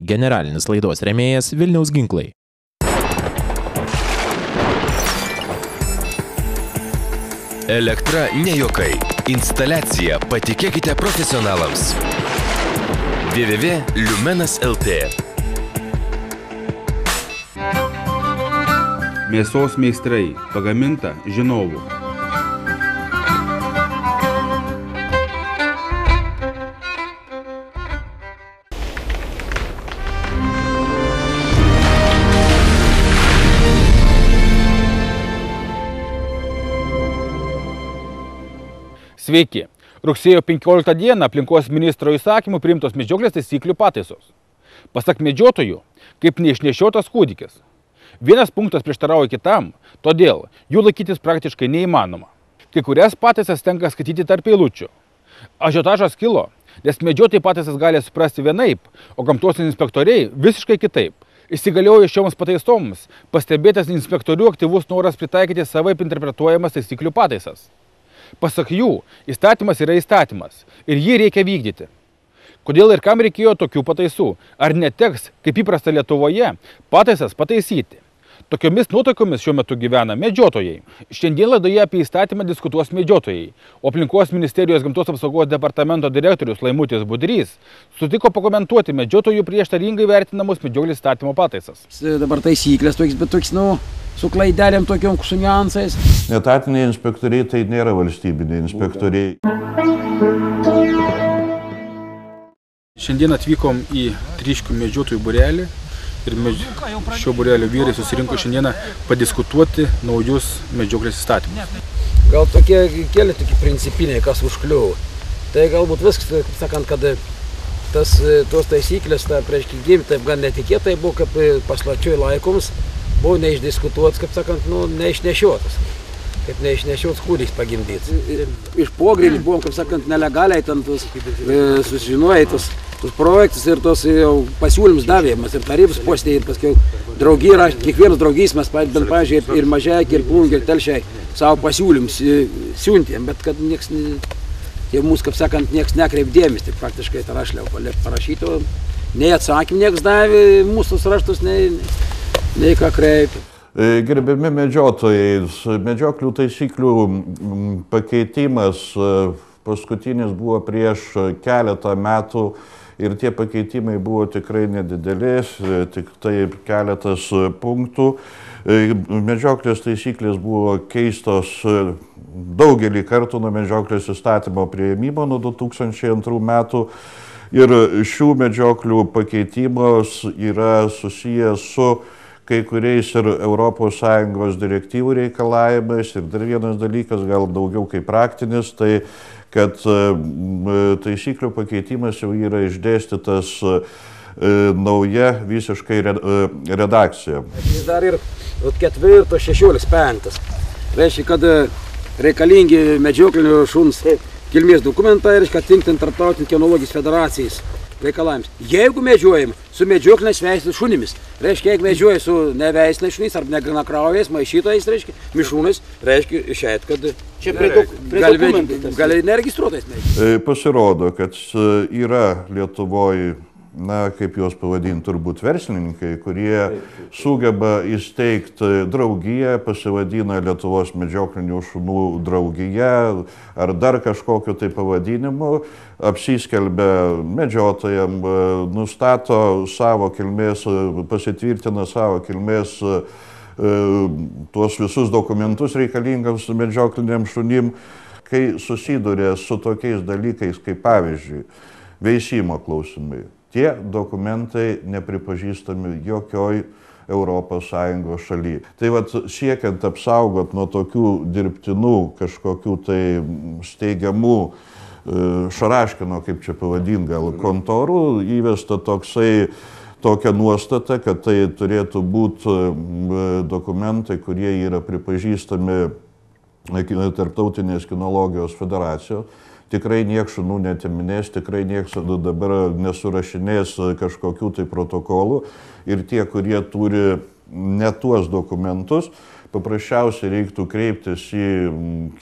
Generalinis laidos rėmėjas Vilniaus ginklai. Elektra ne juokai. Instaliacija patikėkite profesionalams. www.lumenas.lt. Mėsos meistrai. Pagaminta žinovų. Sveiki. Rugsėjo 15 dieną aplinkos ministro įsakymu priimtos medžioklės taisyklių pataisos. Pasak medžiotojų, kaip neišnešiotas kūdikis. Vienas punktas prieštarauja kitam, todėl jų laikytis praktiškai neįmanoma. Kai kurias pataisas tenka skaityti tarp eilučių. Ažiotažas kilo, nes medžiotojai pataisas gali suprasti vienaip, o gamtos inspektoriai visiškai kitaip. Įsigaliojus šioms pataisoms, pastebėtas inspektorių aktyvus noras pritaikyti savaip interpretuojamas taisyklių pataisas. Pasak jų, įstatymas yra įstatymas ir jį reikia vykdyti. Kodėl ir kam reikėjo tokių pataisų? Ar neteks, kaip įprasta Lietuvoje, pataisas pataisyti? Tokiomis nuotaikomis šiuo metu gyvena medžiotojai. Šiandien laidoje apie įstatymą diskutuos medžiotojai, o aplinkos ministerijos gamtos apsaugos departamento direktorius Laimutis Budrys sutiko pakomentuoti medžiotojų prieštaringai vertinamus medžioklės įstatymo pataisas. Dabar taisyklės toks, bet toks, su klaidelėm tokiom, su niuansais. Netatiniai inspektoriai tai nėra valstybiniai inspektoriai. Šiandien atvykom į Tryškių medžiotojų būrelį ir šio būrelio vyrai susirinko šiandieną padiskutuoti naujus medžioklės įstatymus. Gal tokie keli tokie principiniai, kas užkliuvo. Tai galbūt viskas, kaip sakant, kad tos taisyklės, prieš gimti, taip gan netikėtai buvo, kaip paslačioj laikoms, buvo neišdiskutuotas, kaip sakant, neišnešiotas. Kaip neišnešiotas kūdikis pagimdytas. Iš pogrindį buvom, kaip sakant, nelegaliai ten susižinojai tos projektus ir tos jau pasiūlymus davėmas ir tarybos postėje ir paskui draugija, kiekvienas draugys mes, bent pavyzdžiui, ir Mažeikiai, ir Plungė, ir Telšiai savo pasiūlymus siuntėm, bet kad nieks, tie mūsų, kaip sakant, nieks nekreip dėmesį, tai praktiškai tą rašliau parašyto, nei atsakymų nieks davė mūsų raštus, nei ką kreipė. Gerbiami medžiotojai, medžioklių taisyklių pakeitimas paskutinis buvo prieš keletą metų ir tie pakeitimai buvo tikrai nedideli, tik tai keletas punktų. Medžioklės taisyklės buvo keistos daugelį kartų nuo medžioklės įstatymo priėmimo nuo 2002 metų ir šių medžioklių pakeitimas yra susijęs su kai kuriais ir ES direktyvų reikalavimais. Ir dar vienas dalykas, gal daugiau kaip praktinis, tai kad taisyklių pakeitimas jau yra išdėstytas nauja visiškai redakcija. Dar ir 4.16. Reiškia, kad reikalingi medžioklinių šuns kilmės dokumentai, reiškia, atitinkanti Tarptautinės kinologijos federacijos reikalavimus. Jeigu medžiojam su medžiokliniais veisliais šunimis, reiškia, jeigu medžioja su neveisliniais šuniais ar negranakraujais, maišytojais, reiškia, mišrūnais, reiškia, išeit, kad čia gali neregistruotais medžiojai. Pasirodo, kad yra Lietuvoje, kaip juos pavadinti, turbūt verslininkai, kurie sugeba įsteigti draugiją, pasivadina Lietuvos medžioklinių šunų draugija ar dar kažkokiu tai pavadinimu, apsiskelbia medžiotojam, nustato savo kilmės, pasitvirtina savo kilmės tuos visus dokumentus reikalingus medžiokliniam šunim, kai susiduria su tokiais dalykais, kaip pavyzdžiui, veisimo klausimai. Tie dokumentai nepripažįstami jokioj ES šaly. Tai vat siekiant apsaugot nuo tokių dirbtinų kažkokių tai steigiamų šaraškino, kaip čia pavadint, gal kontorų, įvesta tokia nuostata, kad tai turėtų būti dokumentai, kurie yra pripažįstami Tarptautinės kinologijos federacijos. tikrai nieks šunų netiminės, tikrai nieks dabar nesurašinės kažkokių tai protokolų ir tie, kurie turi ne tuos dokumentus, paprasčiausiai reiktų kreiptis į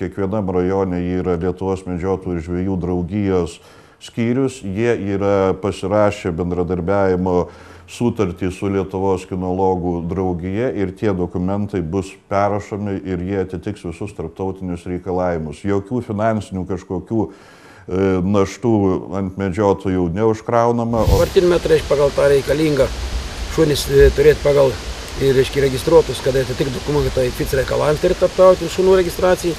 kiekvienam rajone, yra Lietuvos medžiotojų ir žvejų draugijos skyrius, jie yra pasirašę bendradarbiavimo sutartį su Lietuvos kinologų draugija ir tie dokumentai bus perrašomi ir jie atitiks visus tarptautinius reikalavimus. Jokių finansinių kažkokių naštų ant medžiotojų neužkraunama. Kvartinmetrai pagal tą reikalingą šunys turėti pagal ir registruotus, kad atitiktų dokumentai FIC reikalavimus, tai tarptautinių šunų registracijai.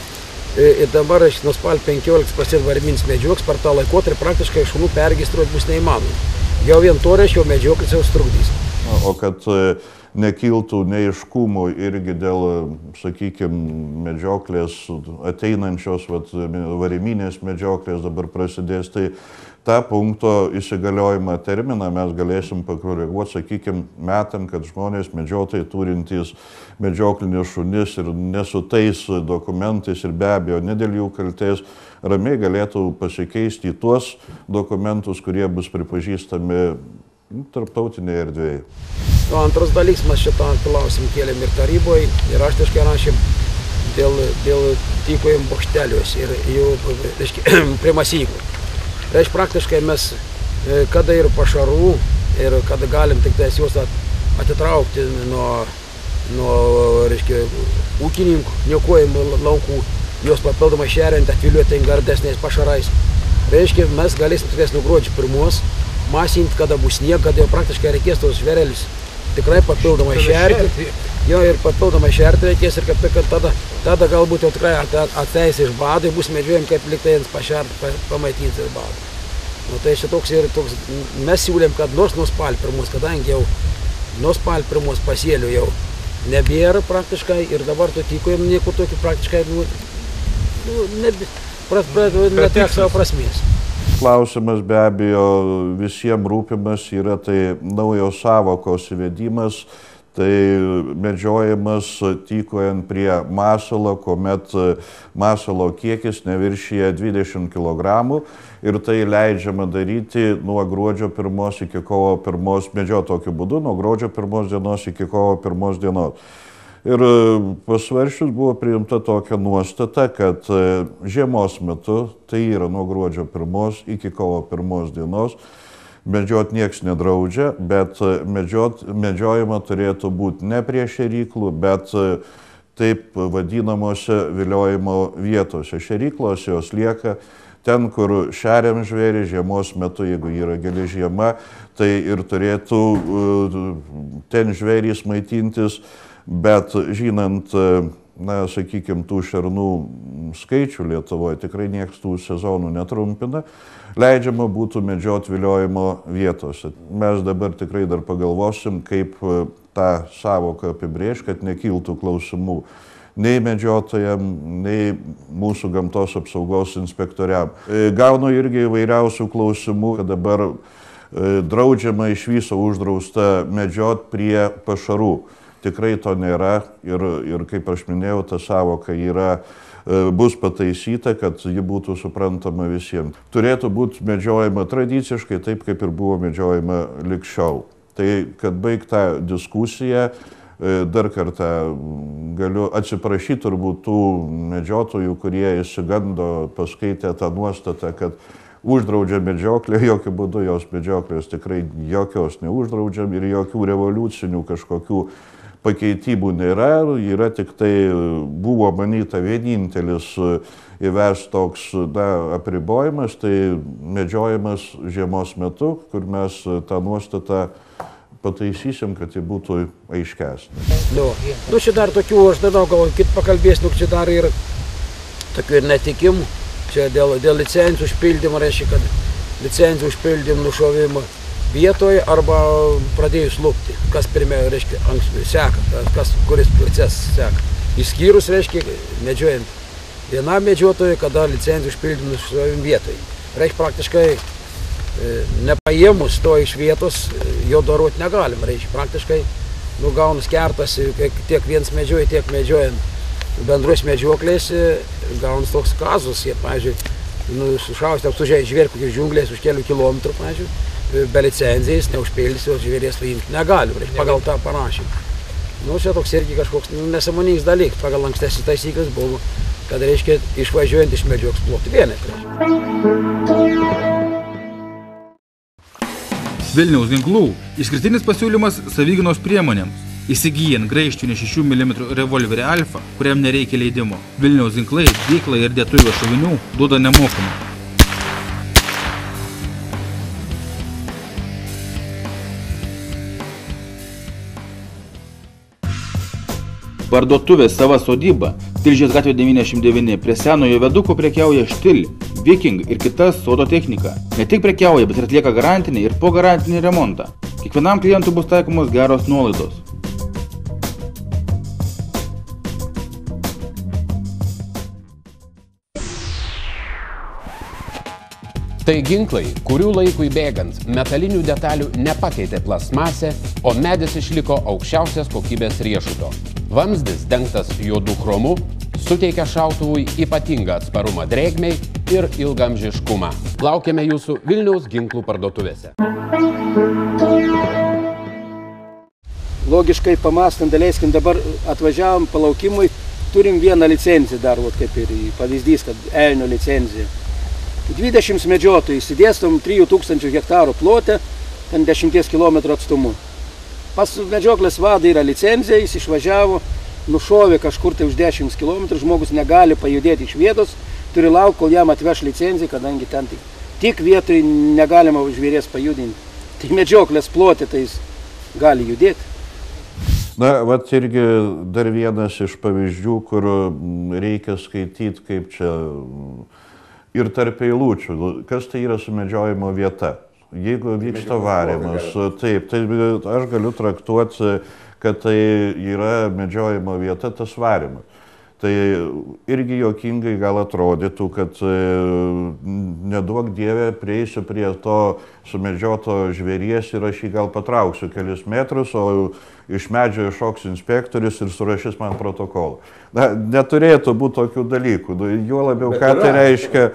Ir dabar nuo spalio 15 prasideda varminis medžioks, per tą laikotarpį praktiškai šunų perregistruoti bus neįmanoma. Jau vien to reiškia, medžioklis jau strukdys. O kad nekiltų neiškumų irgi dėl, sakykime, medžioklės ateinančios, variminės medžioklės dabar prasidės, tai tą punkto įsigaliojimą terminą mes galėsim pakoreguoti, sakykime, metam, kad žmonės medžiotojai turintys medžioklinius šunis ir nesu tais dokumentais ir be abejo ne dėl jų kaltės, ramiai galėtų pasikeisti į tuos dokumentus, kurie bus pripažįstami tarptautinėje erdvėje. Antras dalykas, mes šitą klausimą kėlėm ir taryboje, ir raštiškai rašėm dėl tykojimų bokšteliuose ir jų prie masyklų. Reiškia, praktiškai mes, kada ir pašarų, ir kada galim tik tais juos atitraukti nuo ūkininkų, niokojimų laukų, juos papildomai šeriant, atviliuoti gardesniais pašarais. Reiškia, mes galėsim tik tais nuo gruodžio 1 masinti, kada bus snieg, kada jau praktiškai reikės tos žvėrelis tikrai papildomai šerti. Jo, ir papildomai šerti reikės ir kad tada galbūt jau tikrai atleis iš bado, bus medžiojami kaip liktai ant pašerti, pamaitinti iš bado. Nu, tai šitoks ir toks, mes siūlėm, kad nors nuo spalio 1, kadangi jau nuo spalio 1 pasėlių jau nebėra praktiškai ir dabar to tykojam nieko tokio praktiškai neteks savo prasmės. Klausimas be abejo visiems rūpimas yra tai naujos savokos įvedimas, tai medžiojimas tykojant prie masalo, kuomet masalo kiekis neviršyje 20 kg ir tai leidžiama daryti nuo gruodžio 1 iki kovo 1, medžioti tokiu būdu, nuo gruodžio 1 dienos iki kovo 1 dienos. Ir pasvaršius buvo priimta tokia nuostata, kad žiemos metu, tai yra nuo gruodžio 1 iki kovo 1 dienos, medžioti nieks nedraudžia, bet medžiojama turėtų būti ne prie šėryklų, bet taip vadinamuose viliojimo vietose. Šėryklos jos lieka ten, kur šeriam žvėrį žiemos metu, jeigu yra gili žiema, tai ir turėtų ten žvėrys maitintis. Bet žinant, sakykime, tų šernų skaičių Lietuvoje, tikrai nieks tų sezonų netrumpina, leidžiama būtų medžioti viliojimo vietose. Mes dabar tikrai dar pagalvosim, kaip tą savoką apibrėžti, kad nekiltų klausimų nei medžiotojam, nei mūsų gamtos apsaugos inspektoriam. Gaunu irgi įvairiausių klausimų, kad dabar draudžiama iš viso uždrausta medžioti prie pašarų. Tikrai to nėra ir kaip aš minėjau, ta savoka bus pataisyta, kad ji būtų suprantama visiems. Turėtų būti medžiojama tradiciškai, taip kaip ir buvo medžiojama lig šiol. Tai, kad baigta diskusija, dar kartą galiu atsiprašyti turbūt tų medžiotojų, kurie išsigando, paskaitė tą nuostatą, kad uždraudžia medžioklę, jokių būdų jos medžioklės tikrai jokios neuždraudžiam ir jokių revoliucinių kažkokių pakeitimų nėra, yra tik tai buvo manyta vienintelis įvest toks apribojimas, tai medžiojimas žiemos metu, kur mes tą nuostatą pataisysim, kad ji būtų aiškesnė. Nu, čia dar tokių, aš nežinau, gal kit pakalbės, čia dar ir tokių ir netikimų, čia dėl licencijų užpildymo, reiškia, kad licencijų užpildym nušovimą vietoje arba pradėjus lupti, kas pirmiau, reiškia, seka, kuris procesas seka. Išskyrus, reiškia, medžiojant vienam medžiotojui, kada licencijų užpildymą nušovim vietoje. Reiškia, praktiškai nepaėmus to iš vietos, jo daroti negalim, reiškia, praktiškai gaunas kertas, tiek viens medžioja, tiek medžiojant bendros medžioklės, gaunas toks kazus, jie, pavyzdžiui, Sušaustė, sužeidė žvėrį kokius džiunglės už kelių kilometrų, pavyzdžiui, be licenzijais, neužpildys, o žvėrės paimti negali, pagal tą parašymą. Čia toks irgi kažkoks nesąmoningas dalykas, pagal ankstesnės taisyklės buvo, kad reiškia išvažiuojant iš medžioklės plotų vienetai. Vilniaus ginklų išskirtinis pasiūlymas savigynos priemonėms. Įsigyjant graižtvinį 6 mm revolverį Alfa, kuriam nereikia leidimo, Vilniaus ginklai, dėklai ir dėtuvio šovinių duoda nemokamai. Parduotuvės Sava sodyba, Tilžės gatvė 99, prie senojo viaduko prekiauja Štil, Viking ir kitas sodo technika. Ne tik prekiauja, bet ir atlieka garantinį ir po garantinį remontą. Kiekvienam klientui bus taikomos geros nuolaidos. Tai ginklai, kurių laikui bėgant metalinių detalių nepakeitė plastmasė, o medis išliko aukščiausios kokybės riešuto. Vamzdis dengtas juodu chromu suteikia šautuvui ypatingą atsparumą drėgmei ir ilgamžiškumą. Laukiame jūsų Vilniaus ginklų parduotuvėse. Logiškai pamąstant, daleiskim, dabar atvažiavom palaukimui, turim vieną licenciją dar, kaip ir pavyzdys, kad elnio licencija. 20 medžiotojų įsidėstom 3000 hektarų plote, ten 10 km atstumu. Pas medžioklės vadą yra licenzija, jis išvažiavo, nušovė kažkur tai už 10 km, žmogus negali pajudėti iš vietos, turi laukti, kol jam atveš licenciją, kadangi ten tik vietoj negalima žvėries pajudinti. Tik medžioklės plote tai jis gali judėti. Na, vat irgi dar vienas iš pavyzdžių, kur reikia skaityti, kaip čia ir tarp eilučių. Kas tai yra sumedžiojimo vieta? Jeigu vyksta varymas, taip, tai aš galiu traktuoti, kad tai yra medžiojimo vieta, tas varymas. Tai irgi juokingai gal atrodytų, kad neduok dievė prieisiu prie to sumedžioto žvėries ir aš jį gal patrauksiu kelis metrus, o iš medžio iššoks inspektorius ir surašys man protokolą. Na, neturėtų būti tokių dalykų. Juo labiau, ką tai reiškia,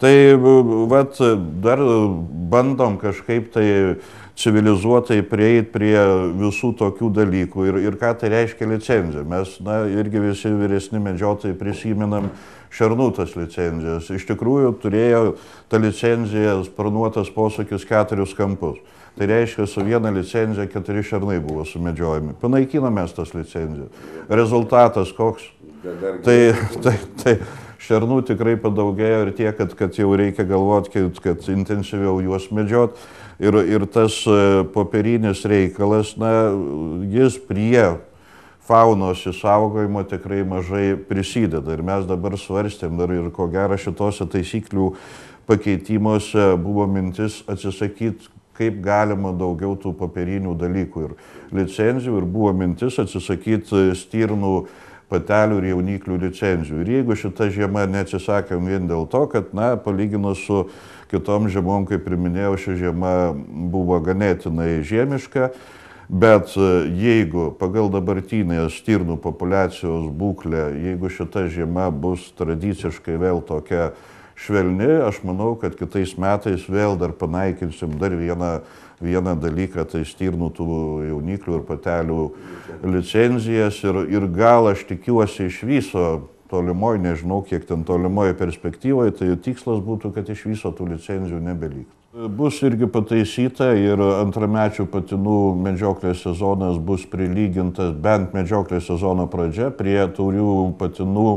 tai vat, dar bandom kažkaip tai civilizuotai prieiti prie visų tokių dalykų ir ką tai reiškia licenzija. Mes, na, irgi visi vyresni medžiotojai prisimenam šernutės licenzijas. Iš tikrųjų turėjo ta licenzija sparnuotas posūkis 4 kampus. Tai reiškia, su viena licenzija 4 šernai buvo sumedžiojami. Panaikinome mes tas licenzijas. Rezultatas koks? Tai šernų tikrai padaugėjo ir tiek, kad jau reikia galvoti, kad intensyviau juos medžiot. Ir tas popierinis reikalas, na, jis prie faunos išsaugojimo tikrai mažai prisideda. Ir mes dabar svarstėm, ir ko gero šitose taisyklių pakeitimuose buvo mintis atsisakyti, kaip galima daugiau tų popierinių dalykų ir licenzijų. Ir buvo mintis atsisakyti stirnų, patelių ir jauniklių licenzijų. Ir jeigu šita žiema neatsisakėm vien dėl to, kad, na, palyginus su kitom žiemom, kaip ir minėjau, ši žiema buvo ganėtinai žiemiška, bet jeigu pagal dabartinę stirnų populiacijos būklę, jeigu šita žiema bus tradiciškai vėl tokia švelni, aš manau, kad kitais metais vėl dar panaikinsim dar vieną dalyką, tai stirnų tų jauniklių ir patelių licenzijas ir gal aš tikiuosi iš viso tolimoje, nežinau kiek ten tolimoje perspektyvoje, tai tikslas būtų, kad iš viso tų licenzijų nebeliks. Bus irgi pataisyta ir antramečių patinų medžioklės sezonas bus prilygintas bent medžioklės sezono pradžia prie taurių patinų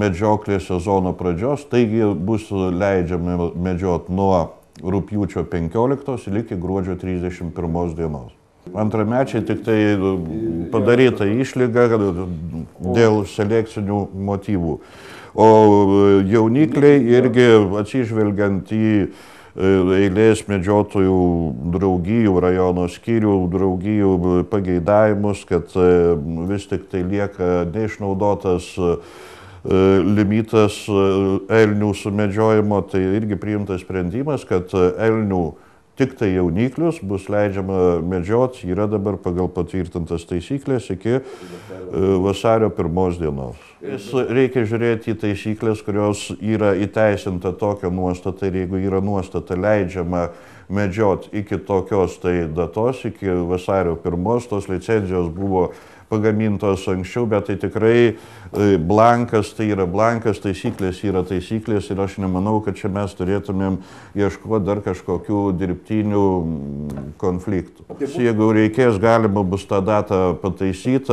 medžioklės sezono pradžios, taigi bus leidžiami medžiot nuo rugpjūčio 15 iki gruodžio 31 dienos. Antramečiai tik tai padaryta išlyga dėl selekcinių motyvų. O jaunikliai irgi atsižvelgiant į eilės medžiotojų draugijų, rajono skyrių draugijų pageidavimus, kad vis tik tai lieka neišnaudotas limitas elnių sumedžiojimo, tai irgi priimtas sprendimas, kad elnių tik tai jauniklius bus leidžiama medžioti, yra dabar pagal patvirtintas taisyklės iki vasario 1 dienos. Reikia žiūrėti į taisyklės, kurios yra įteisinta tokia nuostata ir jeigu yra nuostata leidžiama medžioti iki tokios tai datos, iki vasario 1, tos licenzijos buvo pagamintos anksčiau, bet tai tikrai blankas, tai yra blankas, taisyklės yra taisyklės ir aš nemanau, kad čia mes turėtumėm ieškoti dar kažkokių dirbtinių konfliktų. Jeigu reikės, galima bus tą datą pataisyti,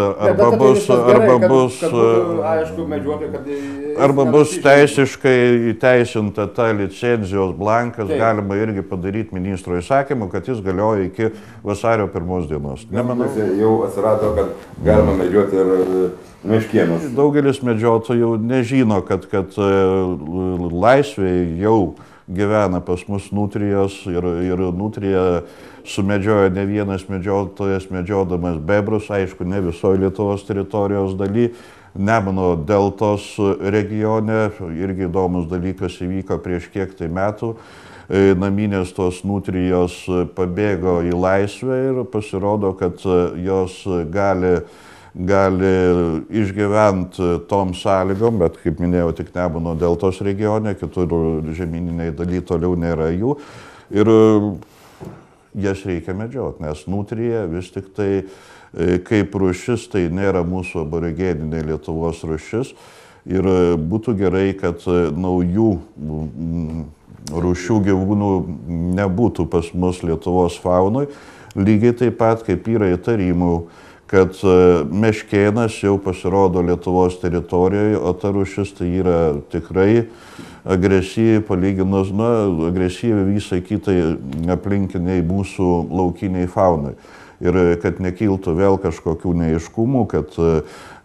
arba bus teisiškai įteisinta ta licenzijos blankas, galima irgi padaryti ministro įsakymu, kad jis galioja iki vasario 1 dienos. Nemanau. Jau atsirado, kad galima medžioti ir meškėnus. Daugelis medžiotojų nežino, kad laisvėje jau gyvena pas mus nutrijos ir nutrija sumedžioja ne vienas medžiotojas medžiodamas bebrus, aišku, ne visoje Lietuvos teritorijos daly. Nemuno deltos regione irgi įdomus dalykas įvyko prieš kiek tai metų. Naminės tos nutrijos pabėgo į laisvę ir pasirodo, kad jos gali išgyventi tom sąlygom, bet kaip minėjau, tik Nemuno deltos regione, kitur žemyniniai daly toliau nėra jų. Ir jas reikia medžioti, nes nutrija vis tik tai kaip rūšis, tai nėra mūsų aborigeninė Lietuvos rūšis. Ir būtų gerai, kad naujų rūšių gyvūnų nebūtų pas mus Lietuvos faunoj. Lygiai taip pat, kaip yra įtarimų, kad meškėnas jau pasirodo Lietuvos teritorijoje, o ta rūšis tai yra tikrai agresyvi, palyginus, agresyvi visai kitai aplinkiniai mūsų laukiniai faunai. Ir kad nekiltų vėl kažkokių neaiškumų, kad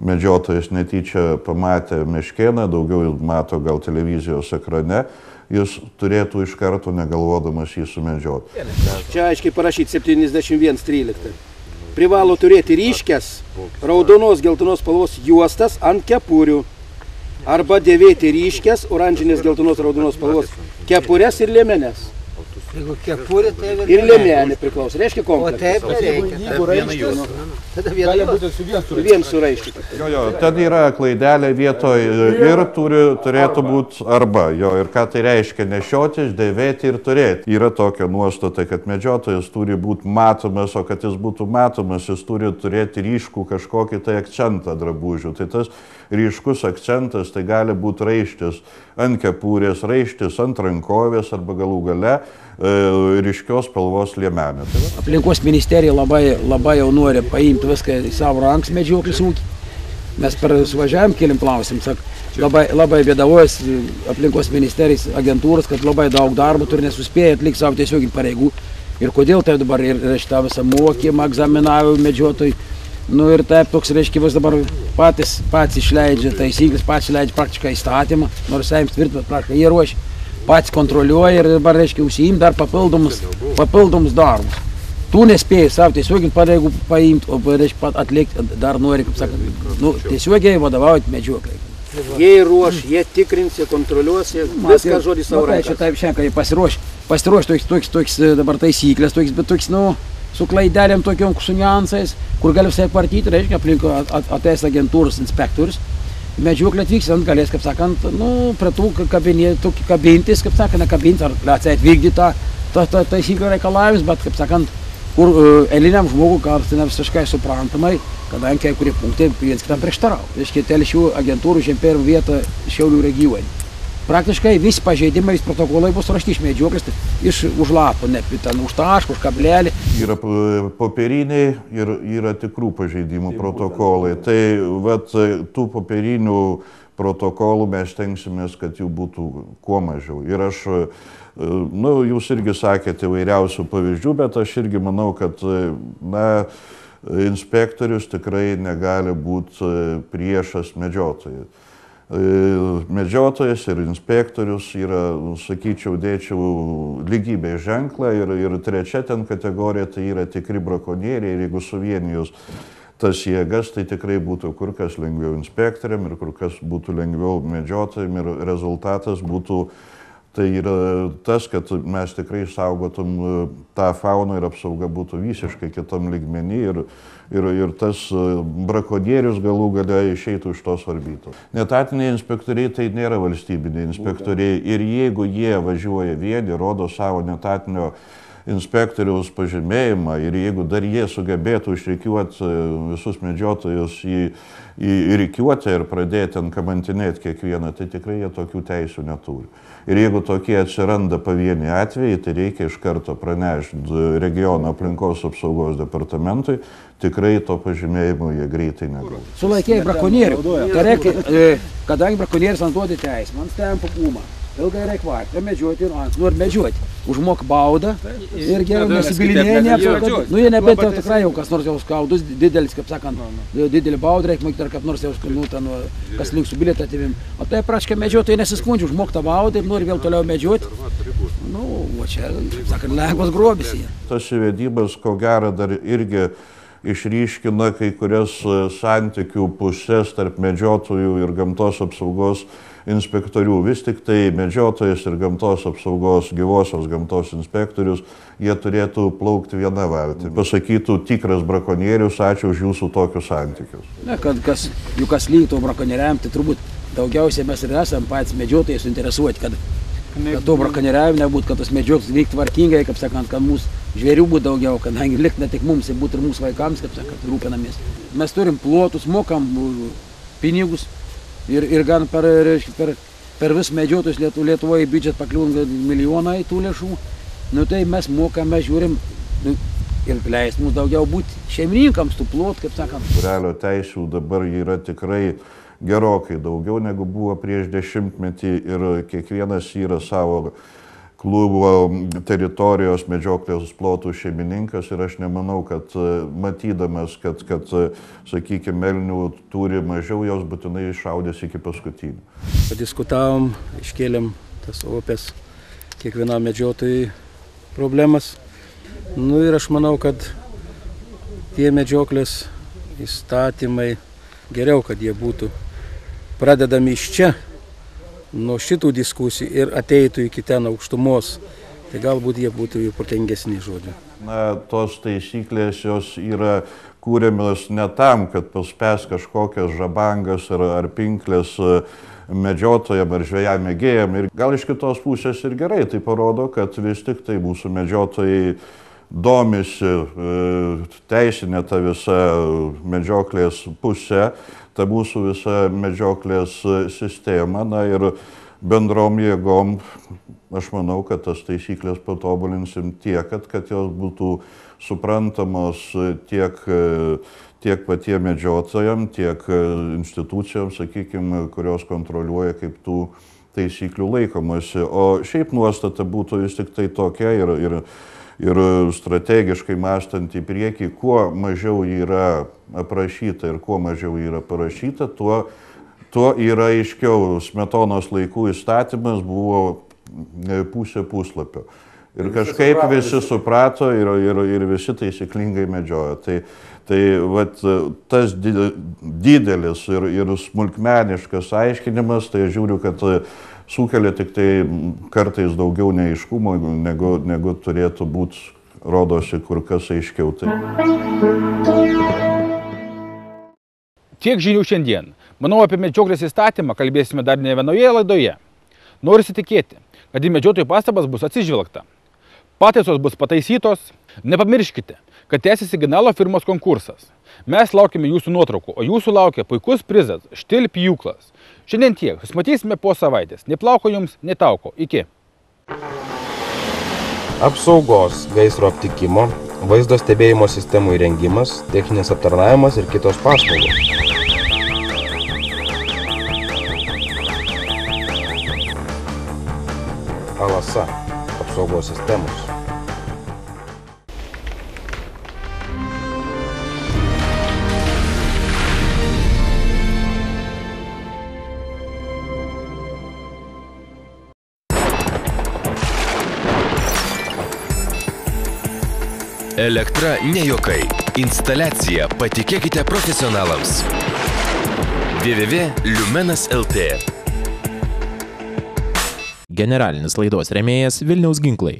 medžiotojas netyčia pamatė meškėną, daugiau jis mato gal televizijos ekrane, jis turėtų iš karto negalvodamas jį sumedžioti. Čia aiškiai parašyti 71.13. Privalo turėti ryškias raudonos geltonos spalvos juostas ant kepurių arba dėvėti ryškias oranžinės geltonos raudonos spalvos kepures ir liemenes. Jeigu kepurė, tai ir liemenė priklauso, reiškia komplektas. O taip nereikia. Jeigu raištis, tada vien suraiškyti. Jo, ten yra klaidelė vietoj ir turėtų būti arba. Jo, ir ką tai reiškia nešiotis, dėvėti ir turėti. Yra tokia nuostata, kad medžiotojas turi būti matomas, o kad jis būtų matomas, jis turi turėti ryškų kažkokį tai akcentą drabužių. Tai tas ryškus akcentas tai gali būti raištis ant kepurės, raištis ant rankovės arba galų gale ryškios spalvos liemenė. Aplinkos ministerija labai jau nori paimti viską į savo rankas medžioklės ūkį. Mes per suvažiavim kėlėm klausim, labai bėdavojas aplinkos ministerijos agentūros, kad labai daug darbo turi, nesuspėja atlikti savo tiesioginį pareigų. Ir kodėl tai dabar ir šitą visą mokymą, egzaminavimą medžiotojų. Ir taip toks reiškimas dabar patys išleidžia taisyklės, patys išleidžia praktiškai įstatymą, nors jiems tvirtina, praktiškai jie ruošia, patys kontroliuoja ir dabar reiškia užsiimti dar papildomus darbus. Tu nespėjai savo tiesioginį pareigų paimti, o reiškia atlikti dar nori, kaip sakant, tiesiogiai vadovaujant medžioklei. Jie ruoš, jie tikrins, jie kontroliuos, viską žodį savo rankas. Taip šiandien, kai pasiruoš toks dabar taisyklės, bet toks, su klaidelėm tokiom, su niuansais, kur gali visai partyti, reiškia, aplink ateis agentūros inspektorius. Medžioklė atvykstant galės, kaip sakant, prie tų kabintis, kaip sakant, nekabinti, ar atseit vykdyti tą taisyklę reikalavimus, bet, kaip sakant, kur eiliniam žmogui kartais ne visiškai suprantamai, kadangi kai kurie punktai viens kitam prieštarauja. Reiškia, telšių agentūrų žem per vietą Šiaulių regione. Praktiškai visi pažeidimai, visi protokolai bus rašti iš medžioklės, už lapo, ne ten už tašką, už kablelį. Yra popieriniai ir yra tikrų pažeidimų protokolai. Tai tų popierinių protokolų mes tenksimės, kad jų būtų kuo mažiau. Ir aš, jūs irgi sakėte įvairiausių pavyzdžių, bet aš irgi manau, kad inspektorius tikrai negali būti priešas medžiotojui. Medžiotojas ir inspektorius yra, sakyčiau, dėčiau lygybės ženklą ir trečia ten kategorija tai yra tikri brakonieriai ir jeigu suvienijus tas jėgas, tai tikrai būtų kur kas lengviau inspektoriam ir kur kas būtų lengviau medžiotojam ir rezultatas būtų Tai yra tas, kad mes tikrai saugotum tą fauną ir apsauga būtų visiškai kitam lygmenį ir tas brakonierius galų gale išeitų iš tos orbitos. Netatiniai inspektoriai tai nėra valstybiniai inspektoriai ir jeigu jie važiuoja vieni, rodo savo netatinio inspektoriaus pažymėjimą ir jeigu dar jie sugebėtų išrikiuoti visus medžiotojus į rikiuotę ir pradėti ten kamantinėti kiekvieną, tai tikrai jie tokių teisių neturi. Ir jeigu tokie atsiranda pavieniai atvejai, tai reikia iš karto pranešti regiono aplinkos apsaugos departamentui, tikrai to pažymėjimo jie greitai negaus. Sulaikėjai brakonierių. Tai reikia, kadangi brakonierius antuodi teismą, ant stempo kūmą. Ilgai reikia vaikti, medžiuoti ir nori medžiuoti. Užmok baudą ir geriau nesibilinėja, neapsaugot. Nu, jie nebent jau tikrai jau kas nors jau skaudus, didelis, kaip sakant, didelį baudą reikia mokyti, ar kaip nors jau kas link su bilietą atimim. O tai praškai medžiotojai nesiskundžia, užmok tą baudą ir nori vėl toliau medžiuoti. Nu, o čia, sakant, lengvas grobis jie. Tas įvedimas, ko gero, dar irgi išryškina kai kurias santykių pusės tarp medžiotojų ir gamtos apsaugos inspektorių. Vis tik tai medžiotojas ir gamtos apsaugos, gyvosios gamtos inspektorius, jie turėtų plaukti vieną valtį. Pasakytų tikras brakonierius, ačiū už jūsų tokius santykius. Ne, kad kas lyto brakonieriam, tai turbūt daugiausiai mes ir esam patys medžiotojai suinteresuoti, kad to brakonieriavimo nebūtų, kad tas medžiotojas vyktų tvarkingai, kaip sakant, kad mūsų žvėrių būtų daugiau, kadangi likt ne tik mums, tai būtų ir mūsų vaikams, kaip sakant, rūpinamės. Mes turim plotus, mokam pinigus. Ir gan per vis medžiotojus Lietuvoje į biudžetą pakliūna milijonai tų lėšų. Nu tai mes mokame, žiūrim ir leis mums daugiau būti šeimininkams tų plotų, kaip sakant. Būrelio teisių dabar yra tikrai gerokai daugiau negu buvo prieš 10-metį ir kiekvienas yra savo klubo teritorijos medžioklės plotų šeimininkas ir aš nemanau, kad matydamas, kad sakykime, elnių turi mažiau, jos būtinai iššaudės iki paskutinio. Padiskutavom, iškėlėm tas opės kiekvienam medžiotojui problemas. Nu ir aš manau, kad tie medžioklės įstatymai geriau, kad jie būtų pradedami iš čia, nuo šitų diskusijų ir ateitų iki ten aukštumos, tai galbūt jie būtų jų protingesni žodžiu. Na, tos taisyklės jos yra kūriamos ne tam, kad paspęs kažkokias žabangas ar pinklės medžiotojam ar žvejam mėgėjam. Ir gal iš kitos pusės ir gerai, tai parodo, kad vis tik tai mūsų medžiotojai domisi teisinė ta visa medžioklės pusė, ta mūsų visa medžioklės sistema, na ir bendrom jėgom, aš manau, kad tas taisyklės patobulinsim tiek, kad jos būtų suprantamos tiek patiem medžiotojam, tiek institucijom, sakykime, kurios kontroliuoja, kaip tų taisyklių laikomasi. O šiaip nuostata būtų vis tik tai tokia ir strategiškai mąstant į priekį, kuo mažiau yra aprašyta ir kuo mažiau yra parašyta, tuo yra aiškiau. Smetonos laikų įstatymas buvo pusė puslapio. Ir kažkaip visi suprato ir visi taisyklingai medžiojo. Tai vat, tas didelis ir smulkmeniškas aiškinimas, tai žiūriu, kad sukelia tik tai kartais daugiau neaiškumo, negu turėtų būti, rodosi kur kas aiškiau. Tiek žinių šiandien. Manau, apie medžioklės įstatymą kalbėsime dar ne vienoje laidoje. Norisi tikėti, kad į medžiotojų pastabas bus atsižvelgta. Pataisos bus pataisytos. Nepamirškite, kad tęsiasi Ginalo firmos konkursas. Mes laukime jūsų nuotraukų, o jūsų laukia puikus prizas – Štil pjūklas. Šiandien tiek. Susimatysime po savaitės. Nei plauko jums, nei tauko. Iki. Apsaugos, gaisro aptikimo, vaizdo stebėjimo sistemų įrengimas, techninis aptarnavimas ir kitos paslaugos. Alasa. Apsaugos sistemos. Elektra ne juokai. Instaliacija patikėkite profesionalams. www.lumenas.lt Generalinis laidos rėmėjas Vilniaus ginklai.